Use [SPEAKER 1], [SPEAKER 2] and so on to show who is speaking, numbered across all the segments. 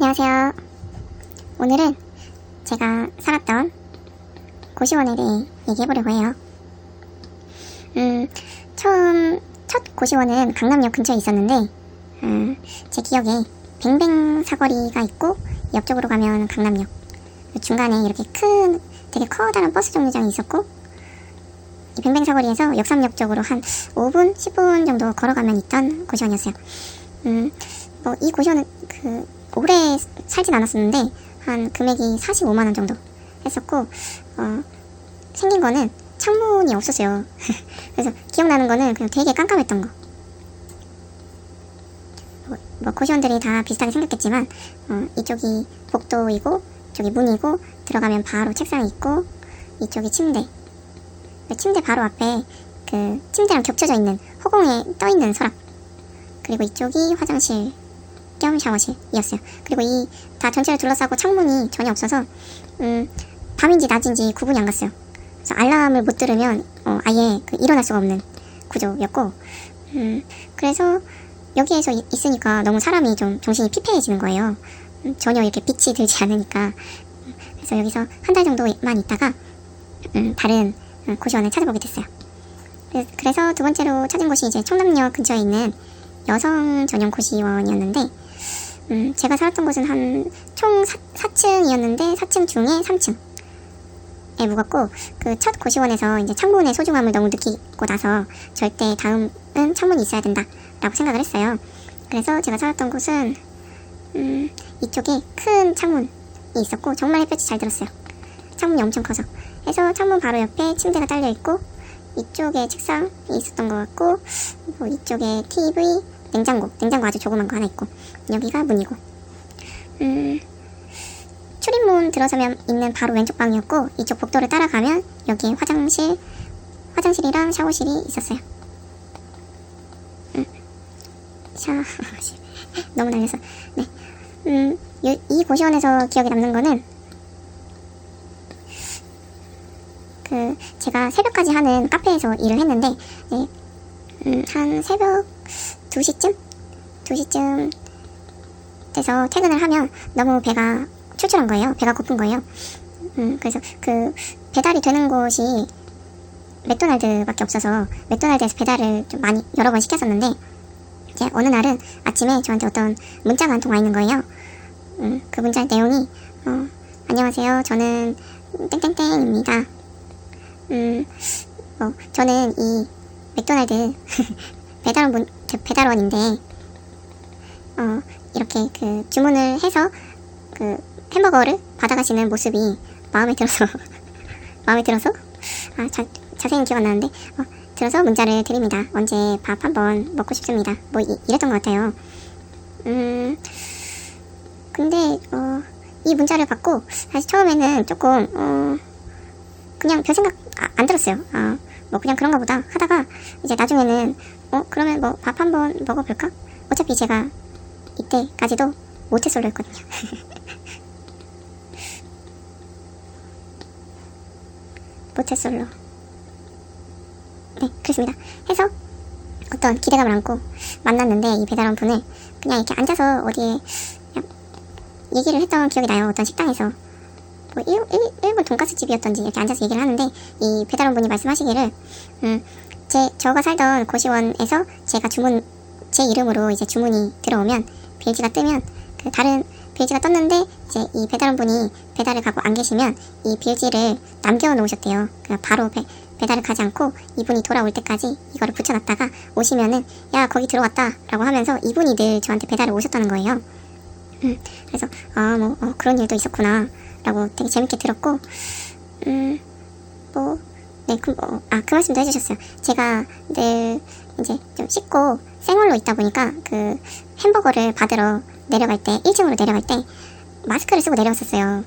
[SPEAKER 1] 안녕하세요. 오늘은 제가 살았던 고시원에 대해 얘기해보려고 해요. 첫 고시원은 강남역 근처에 있었는데, 제 기억에 뱅뱅 사거리가 있고, 옆쪽으로 가면 강남역, 중간에 이렇게 되게 커다란 버스 정류장이 있었고, 이 뱅뱅 사거리에서 역삼역 쪽으로 한 5분, 10분 정도 걸어가면 있던 고시원이었어요. 이 고시원은 오래 살진 않았었는데 한 금액이 45만원 정도 했었고, 생긴 거는 창문이 없었어요. 그래서 기억나는 거는 그냥 되게 깜깜했던 거. 고시원들이 다 비슷하게 생겼겠지만, 이쪽이 복도이고 이쪽이 문이고, 들어가면 바로 책상이 있고, 이쪽이 침대, 침대 바로 앞에 침대랑 겹쳐져 있는 허공에 떠있는 서랍, 그리고 이쪽이 화장실 겸 샤워실이었어요. 그리고 이 다 전체를 둘러싸고 창문이 전혀 없어서 밤인지 낮인지 구분이 안 갔어요. 그래서 알람을 못 들으면 아예 일어날 수가 없는 구조였고, 그래서 여기에서 있으니까 너무 사람이 좀 정신이 피폐해지는 거예요. 전혀 이렇게 빛이 들지 않으니까. 그래서 여기서 한 달 정도만 있다가 다른 고시원을 찾아보게 됐어요. 그래서 두 번째로 찾은 곳이 이제 청담역 근처에 있는 여성 전용 고시원이었는데, 제가 살았던 곳은 총 4층이었는데 4층 중에 3층에 묵었고, 첫 고시원에서 이제 창문의 소중함을 너무 느끼고 나서 절대 다음은 창문이 있어야 된다 라고 생각을 했어요. 그래서 제가 살았던 곳은 이쪽에 큰 창문이 있었고, 정말 햇볕이 잘 들었어요. 창문이 엄청 커서. 그래서 창문 바로 옆에 침대가 딸려있고, 이쪽에 책상이 있었던 것 같고, 이쪽에 TV, 냉장고 아주 조그만 거 하나 있고, 여기가 문이고, 출입문 들어서면 있는 바로 왼쪽 방이었고, 이쪽 복도를 따라가면 여기에 화장실이랑 샤워실이 있었어요. 샤워실 너무 날려서. 네. 이 고시원에서 기억에 남는 거는 제가 새벽까지 하는 카페에서 일을 했는데, 한 새벽 2시쯤 돼서 퇴근을 하면 너무 배가 출출한 거예요. 배가 고픈 거예요. 그래서 배달이 되는 곳이 맥도날드밖에 없어서 맥도날드에서 배달을 좀 여러 번 시켰었는데, 이제 어느 날은 아침에 저한테 어떤 문자가 한 통 와 있는 거예요. 그 문자 내용이 안녕하세요, 저는 땡땡땡입니다. 저는 이 맥도날드 배달원인데, 이렇게 주문을 해서 햄버거를 받아가시는 모습이 마음에 들어서 자세히는 기억 안 나는데, 들어서 문자를 드립니다. 언제 밥 한번 먹고 싶습니다. 이랬던 것 같아요. 근데 이 문자를 받고 사실 처음에는 조금 그냥 별 생각 안 들었어요. 그냥 그런가 보다 하다가, 이제 나중에는 그러면 밥 한번 먹어볼까? 어차피 제가 이때까지도 모태솔로 했거든요. 모태솔로. 네, 그렇습니다. 해서 어떤 기대감을 안고 만났는데, 이 배달원 분을 그냥 이렇게 앉아서 어디에 그냥 얘기를 했던 기억이 나요. 어떤 식당에서 일본 돈가스 집이었던지 이렇게 앉아서 얘기를 하는데, 이 배달원 분이 말씀하시기를, 저가 살던 고시원에서 제 이름으로 이제 주문이 들어오면, 베이지가 뜨면, 다른 베이지가 떴는데, 이제 이 배달원 분이 배달을 가고 안 계시면 이 베이지를 남겨 놓으셨대요. 그냥 바로 배달을 가지 않고 이분이 돌아올 때까지 이거를 붙여놨다가 오시면은, 야, 거기 들어왔다 라고 하면서 이분이 늘 저한테 배달을 오셨다는 거예요. 그래서 그런 일도 있었구나 라고 되게 재밌게 들었고, 네, 그 말씀도 해주셨어요. 제가 늘 이제 좀 씻고 생얼로 있다 보니까 햄버거를 받으러 내려갈 때, 1층으로 내려갈 때 마스크를 쓰고 내려왔었어요.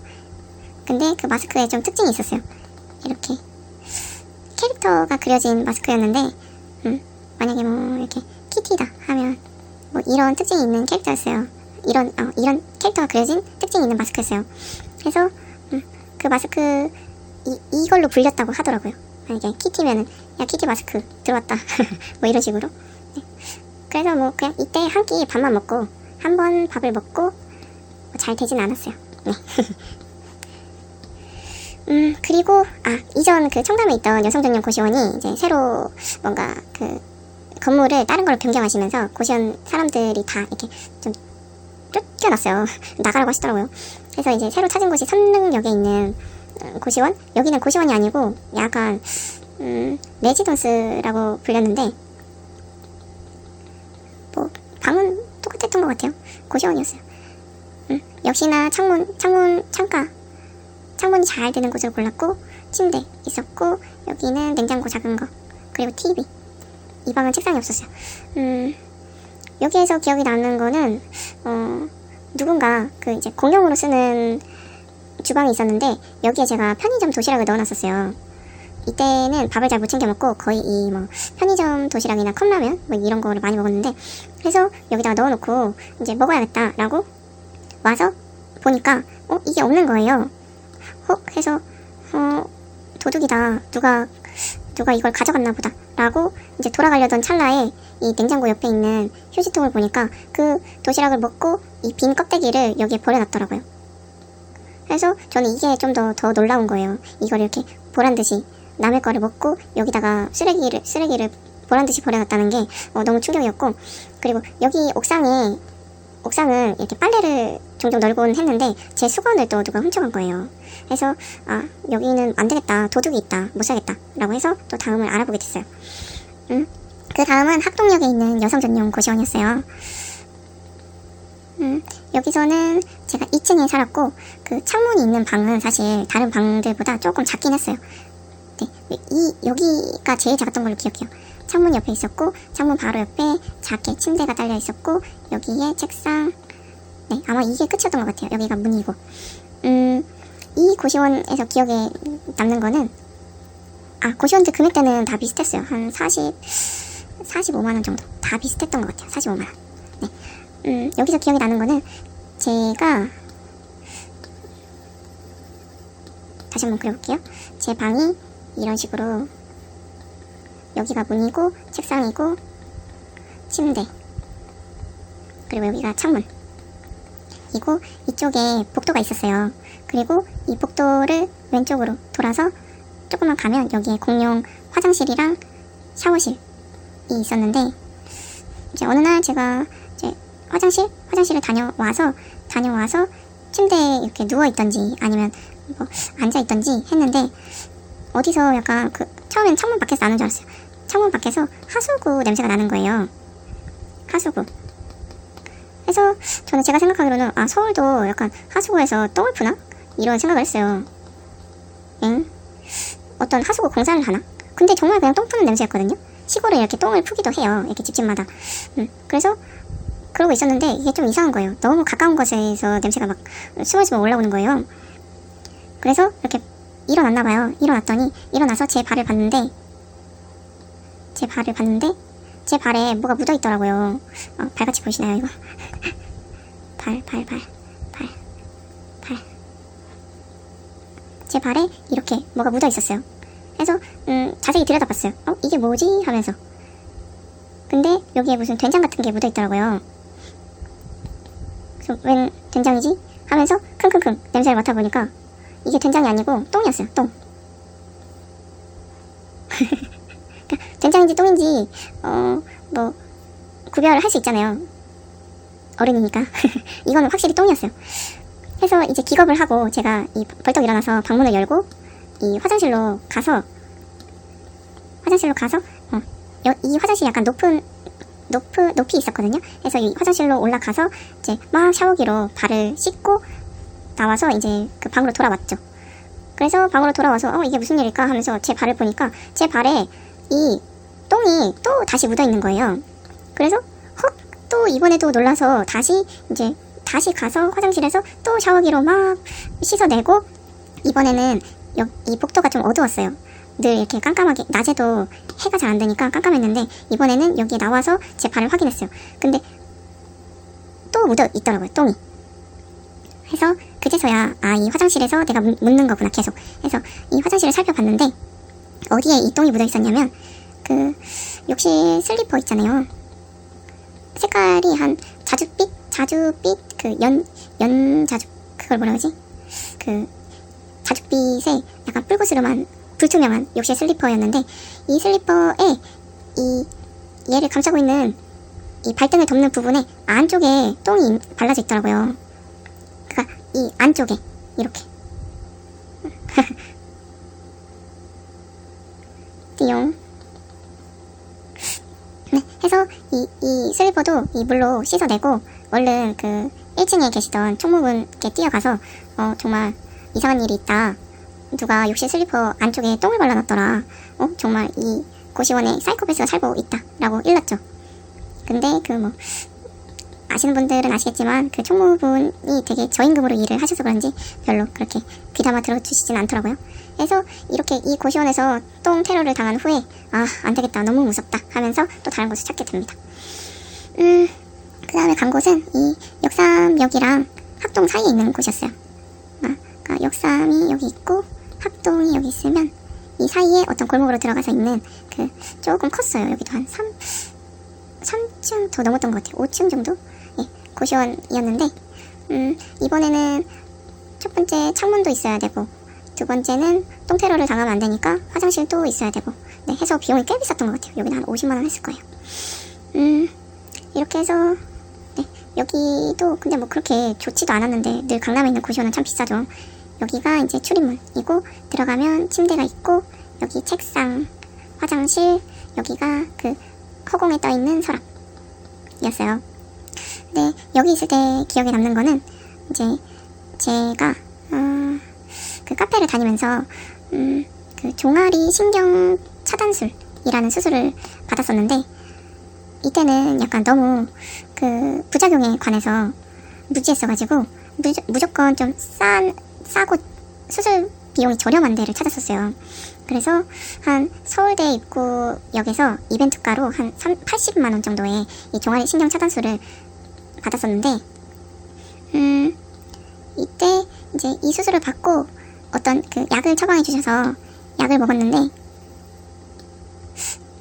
[SPEAKER 1] 근데 그 마스크에 좀 특징이 있었어요. 이렇게 캐릭터가 그려진 마스크였는데, 만약에 이렇게 키티다 하면 이런 특징이 있는 캐릭터였어요. 이런 캐릭터가 그려진 특징이 있는 마스크였어요. 그래서 그 마스크 이걸로 불렸다고 하더라고요. 만약에 키티면은, 야, 키티 마스크 들어왔다. 이런 식으로. 네. 그래서 그냥 이때 한 끼 밥만 먹고, 한 번 밥을 먹고, 잘 되진 않았어요. 네. 그리고 이전 그 청담에 있던 여성 전용 고시원이 이제 새로 뭔가 그 건물을 다른 걸로 변경하시면서 고시원 사람들이 다 이렇게 좀 쫓겨났어요. 나가라고 하시더라고요. 그래서 이제 새로 찾은 곳이 선릉역에 있는 고시원? 여기는 고시원이 아니고 약간 레지던스라고 불렸는데 뭐 방은 똑같았던 것 같아요. 고시원이었어요. 역시나 창문이 잘 되는 곳으로 골랐고 침대 있었고 여기는 냉장고 작은 거 그리고 TV. 이 방은 책상이 없었어요. 여기에서 기억이 나는 거는 누군가 그 이제 공용으로 쓰는 주방이 있었는데 여기에 제가 편의점 도시락을 넣어놨었어요. 이때는 밥을 잘 못 챙겨 먹고 거의 이 뭐 편의점 도시락이나 컵라면 뭐 이런 거를 많이 먹었는데 그래서 여기다가 넣어놓고 이제 먹어야겠다라고 와서 보니까 이게 없는 거예요. 해서 도둑이다. 누가 이걸 가져갔나 보다 라고 이제 돌아가려던 찰나에 이 냉장고 옆에 있는 휴지통을 보니까 그 도시락을 먹고 이 빈 껍데기를 여기에 버려놨더라고요. 그래서 저는 이게 좀 더 놀라운 거예요. 이걸 이렇게 보란듯이 남의 거를 먹고 여기다가 쓰레기를 보란듯이 버려놨다는 게 너무 충격이었고 그리고 여기 옥상은 이렇게 빨래를 종종 널곤 했는데 제 수건을 또 누가 훔쳐간 거예요. 그래서 여기는 안 되겠다. 도둑이 있다. 못 살겠다. 라고 해서 또 다음을 알아보게 됐어요. 그 다음은 학동역에 있는 여성 전용 고시원이었어요. 여기서는 제가 2층에 살았고 그 창문이 있는 방은 사실 다른 방들보다 조금 작긴 했어요. 네, 여기가 제일 작았던 걸로 기억해요. 창문 옆에 있었고 창문 바로 옆에 작게 침대가 달려 있었고 여기에 책상. 네, 아마 이게 끝이었던 것 같아요. 여기가 문이고. 이 고시원에서 기억에 남는 거는 고시원들 금액대는 다 비슷했어요. 한 45만원 정도 다 비슷했던 것 같아요. 45만원. 네. 여기서 기억이 나는 거는 제가 다시 한번 그려볼게요. 제 방이 이런 식으로 여기가 문이고 책상이고 침대 그리고 여기가 창문 이고 이쪽에 복도가 있었어요. 그리고 이 복도를 왼쪽으로 돌아서 조금만 가면 여기에 공용 화장실이랑 샤워실이 있었는데 이제 어느 날 제가 이제 화장실을 다녀와서 침대에 이렇게 누워있던지 아니면 뭐 앉아있던지 했는데 어디서 약간 처음엔 창문 밖에서 나는 줄 알았어요. 창문 밖에서 하수구 냄새가 나는 거예요. 하수구. 그래서 저는 제가 생각하기로는 서울도 약간 하수구에서 똥을 푸나? 이런 생각을 했어요. 어떤 하수구 공사를 하나? 근데 정말 그냥 똥 푸는 냄새였거든요. 시골에 이렇게 똥을 푸기도 해요. 이렇게 집집마다. 그래서 그러고 있었는데 이게 좀 이상한 거예요. 너무 가까운 곳에서 냄새가 막 스멀스멀 올라오는 거예요. 그래서 이렇게 일어났나봐요. 일어나서 제 발을 봤는데 제 발에 뭐가 묻어있더라고요. 발같이 보이시나요 이거? 발. 제 발에 이렇게 뭐가 묻어있었어요. 그래서 자세히 들여다봤어요. 이게 뭐지? 하면서. 근데 여기에 무슨 된장 같은 게 묻어있더라고요. 그래서 웬 된장이지? 하면서 킁킁킁 냄새를 맡아보니까 이게 된장이 아니고 똥이었어요. 똥. 된장인지 똥인지 뭐 구별을 할 수 있잖아요. 어른이니까. 이거는 확실히 똥이었어요. 해서 이제 기겁을 하고 제가 벌떡 일어나서 방문을 열고 이 화장실로 가서 이 화장실이 약간 높이 있었거든요. 그래서 이 화장실로 올라가서 이제 막 샤워기로 발을 씻고 나와서 이제 그 방으로 돌아왔죠. 그래서 방으로 돌아와서 이게 무슨 일일까 하면서 제 발을 보니까 제 발에 이 똥이 또 다시 묻어 있는 거예요. 그래서 또 이번에도 놀라서 다시 가서 화장실에서 또 샤워기로 막 씻어내고 이번에는 이 복도가 좀 어두웠어요. 늘 이렇게 깜깜하게 낮에도 해가 잘 안 되니까 깜깜했는데 이번에는 여기에 나와서 제 발을 확인했어요. 근데 또 묻어 있더라고요. 똥이. 해서 그제서야 이 화장실에서 내가 묻는 거구나 계속. 해서 이 화장실을 살펴봤는데 어디에 이 똥이 묻어 있었냐면 그 욕실 슬리퍼 있잖아요. 색깔이 한 자주빛 연자죽, 그걸 뭐라 하지? 그 자줏빛에 약간 뿔구스름한 불투명한 욕실 슬리퍼였는데, 이 슬리퍼에 얘를 감싸고 있는 이 발등을 덮는 부분에 안쪽에 똥이 발라져 있더라고요. 그니까 이 안쪽에 이렇게 띠용. 네, 해서 이 슬리퍼도 이 물로 씻어내고 얼른 그 1층에 계시던 총무분께 뛰어가서 정말 이상한 일이 있다. 누가 욕실 슬리퍼 안쪽에 똥을 발라놨더라. 정말 이 고시원에 사이코패스가 살고 있다 라고 일렀죠. 근데 아시는 분들은 아시겠지만 그 총무분이 되게 저임금으로 일을 하셔서 그런지 별로 그렇게 귀담아 들어주시진 않더라고요. 그래서 이렇게 이 고시원에서 똥 테러를 당한 후에 안되겠다, 너무 무섭다 하면서 또 다른 곳을 찾게 됩니다. 그 다음에 간 곳은 이 역삼역이랑 학동 사이에 있는 곳이었어요. 그러니까 역삼이 여기 있고 학동이 여기 있으면 이 사이에 어떤 골목으로 들어가서 있는 그 조금 컸어요. 여기도 한 3층 더 넘었던 것 같아요. 5층 정도? 예, 고시원이었는데 이번에는 첫 번째 창문도 있어야 되고, 두 번째는 똥테러를 당하면 안 되니까 화장실도 있어야 되고, 네, 해서 비용이 꽤 비쌌던 것 같아요. 여기는 한 50만원 했을 거예요. 이렇게 해서 네, 여기도 근데 뭐 그렇게 좋지도 않았는데, 늘 강남에 있는 고시원은 참 비싸죠. 여기가 이제 출입문이고, 들어가면 침대가 있고, 여기 책상, 화장실, 여기가 그 허공에 떠있는 서랍이었어요. 네, 여기 있을 때 기억에 남는 거는 이제 제가 그 카페를 다니면서 그 종아리 신경 차단술이라는 수술을 받았었는데, 이때는 약간 너무 그 부작용에 관해서 무지했어가지고 무조건 좀 싸고 수술 비용이 저렴한 데를 찾았었어요. 그래서 한 서울대 입구역에서 이벤트가로 한 80만원 정도의 이 종아리 신경 차단술을 받았었는데, 이때 이제 이 수술을 받고 어떤 그 약을 처방해 주셔서 약을 먹었는데,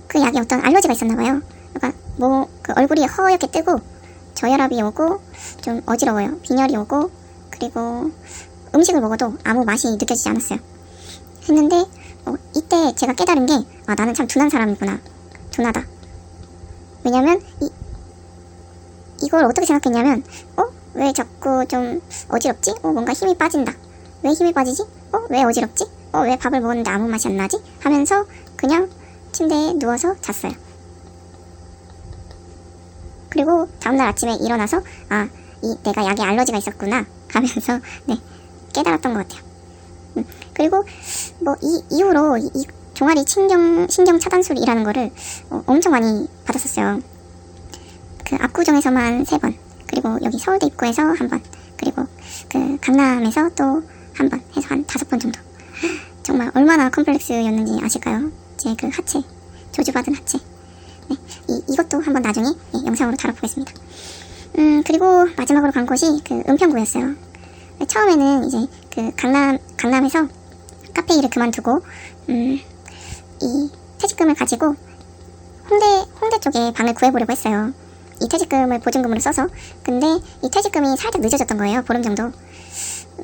[SPEAKER 1] 그 약에 어떤 알러지가 있었나봐요. 그러니까 그 얼굴이 허옇게 뜨고 저혈압이 오고 좀 어지러워요. 빈혈이 오고, 그리고 음식을 먹어도 아무 맛이 느껴지지 않았어요. 했는데 이때 제가 깨달은 게, 나는 참 둔한 사람이구나. 둔하다. 왜냐면 이걸 어떻게 생각했냐면, 왜 자꾸 좀 어지럽지? 뭔가 힘이 빠진다. 왜 힘이 빠지지? 왜 어지럽지? 왜 밥을 먹었는데 아무 맛이 안 나지? 하면서 그냥 침대에 누워서 잤어요. 그리고 다음날 아침에 일어나서 내가 약에 알러지가 있었구나 하면서 네, 깨달았던 것 같아요. 그리고 이 이후로 이 종아리 신경 차단술이라는 거를 엄청 많이 받았었어요. 그 압구정에서만 3번, 그리고 여기 서울대 입구에서 1번, 그리고 그 강남에서 또 1번 해서 한 5번 정도. 정말 얼마나 컴플렉스였는지 아실까요? 제 그 하체, 저주받은 하체. 네, 이것도 한번 나중에 영상으로 다뤄보겠습니다. 그리고 마지막으로 간 곳이 그 은평구였어요. 처음에는 이제 그 강남에서 카페 일을 그만두고 이 퇴직금을 가지고 홍대 쪽에 방을 구해보려고 했어요. 이 퇴직금을 보증금으로 써서. 근데 이 퇴직금이 살짝 늦어졌던 거예요. 보름 정도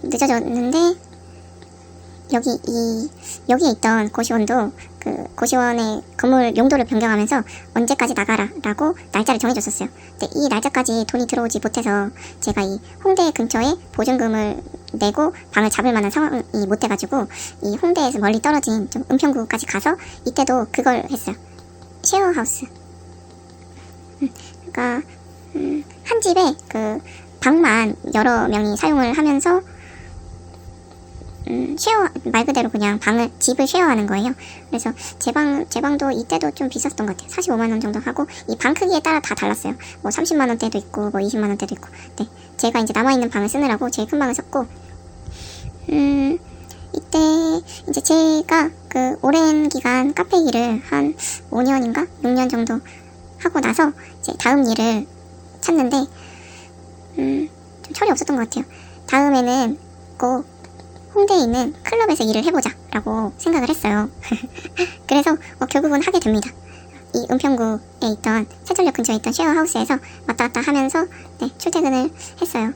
[SPEAKER 1] 늦어졌는데, 여기에 있던 고시원도 그 고시원의 건물 용도를 변경하면서 언제까지 나가라 라고 날짜를 정해줬었어요. 근데 이 날짜까지 돈이 들어오지 못해서 제가 이 홍대 근처에 보증금을 내고 방을 잡을 만한 상황이 못 돼가지고 이 홍대에서 멀리 떨어진 좀 은평구까지 가서 이때도 그걸 했어요. 쉐어하우스. 그러니까 한 집에 그 방만 여러 명이 사용을 하면서 말 그대로 그냥 집을 쉐어하는 거예요. 그래서 제 방도 이때도 좀 비쌌던 것 같아요. 45만원 정도 하고, 이 방 크기에 따라 다 달랐어요. 30만원대도 있고 20만원대도 있고. 네, 제가 이제 남아있는 방을 쓰느라고 제일 큰 방을 썼고, 이때 이제 제가 그 오랜 기간 카페 일을 한 5년인가 6년 정도 하고 나서 이제 다음 일을 찾는데 좀 철이 없었던 것 같아요. 다음에는 꼭 홍대에 있는 클럽에서 일을 해보자 라고 생각을 했어요. 그래서 결국은 하게 됩니다. 이 은평구에 있던 세전력 근처에 있던 쉐어하우스에서 왔다 갔다 하면서 네, 출퇴근을 했어요.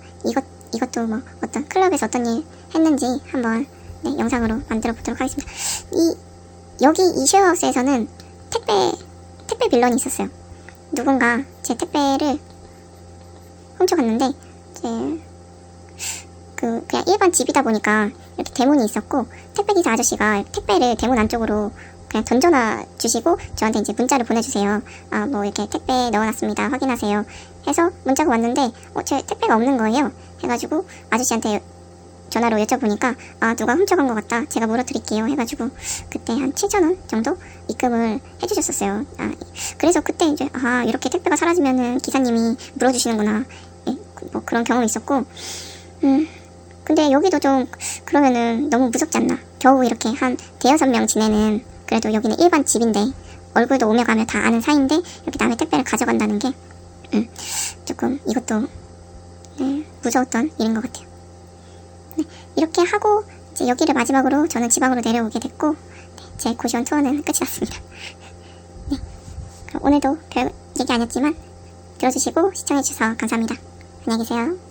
[SPEAKER 1] 이것도 뭐 어떤 클럽에서 어떤 일 했는지 한번 네, 영상으로 만들어 보도록 하겠습니다. 여기 이 쉐어하우스에서는 택배 빌런이 있었어요. 누군가 제 택배를 훔쳐갔는데 그냥 일반 집이다 보니까 이렇게 대문이 있었고 택배기사 아저씨가 택배를 대문 안쪽으로 그냥 던져놔 주시고 저한테 이제 문자를 보내주세요. 아, 뭐 이렇게 택배 넣어놨습니다. 확인하세요. 해서 문자가 왔는데 제 택배가 없는 거예요. 해가지고 아저씨한테 전화로 여쭤보니까 아, 누가 훔쳐간 것 같다. 제가 물어드릴게요. 해가지고 그때 한 7,000원 정도 입금을 해주셨었어요. 그래서 그때 이제 이렇게 택배가 사라지면은 기사님이 물어주시는구나. 예, 뭐 그런 경험이 있었고 근데 여기도 좀 그러면은 너무 무섭지 않나. 겨우 이렇게 한 대여섯 명 지내는 그래도 여기는 일반 집인데 얼굴도 오며 가며 다 아는 사이인데 이렇게 남의 택배를 가져간다는 게 조금 이것도 네, 무서웠던 일인 것 같아요. 네, 이렇게 하고 이제 여기를 마지막으로 저는 지방으로 내려오게 됐고 네, 제 고시원 투어는 끝이 났습니다. 네, 그럼 오늘도 별 얘기 아니었지만 들어주시고 시청해주셔서 감사합니다. 안녕히 계세요.